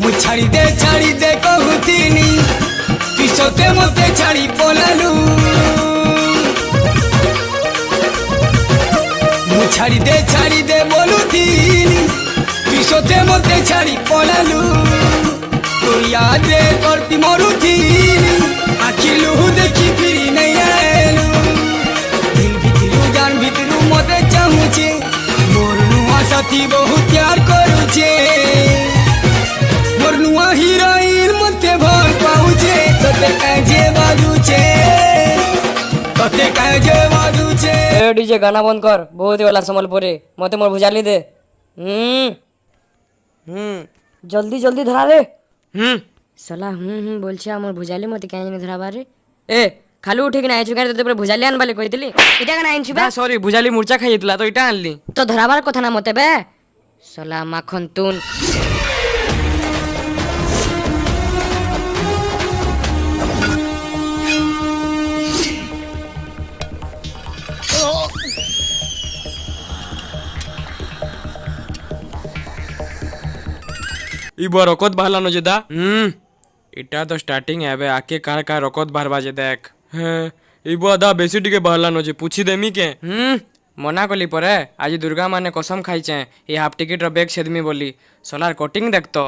मु छाड़ी दे कहूतीनी तु सोते मते छाड़ी पलालू मु छाड़ी दे बोलुतीनी तु सोते मते छाड़ी पलालू तो याद करती मरुतीनी आखिलू देखी फिरी नहीं आएलू दिल भितरू जान भितरू मते चाहूचे मोर नुआ साथी बहुत प्यार करूचे मोर नुआ हीरोइन मते भल पाउचे तते काजे बाजुचे ए डीजे गाना बंद कर बहुत ही वाला संबलपुरी मते मोर भुजाली दे जल्दी जल्दी धरा रे सला बोलछे मोर भुजाली मते काहे नहीं धराबा रे ए खाली उठे कि नाही चुका तते भुजाली आन बाले कहितली इटा का नाही छुबा सॉरी भुजाली मुर्चा खाइतला तो इटा आनली तो धराबार कथा ना मते बे सला माखन तुन इबो रकत बाहलानो जेदा इटा तो स्टार्टिंग है बे आके कार रकत बाहरबा जे देख इबो आदा बेसी टिके बाहलानो जे पूछी देमी के मना कली परे आज दुर्गा माने कसम खाइचे ये हाफ टिकट रो बैग छेदमी बोली सोलार कटिंग देख तो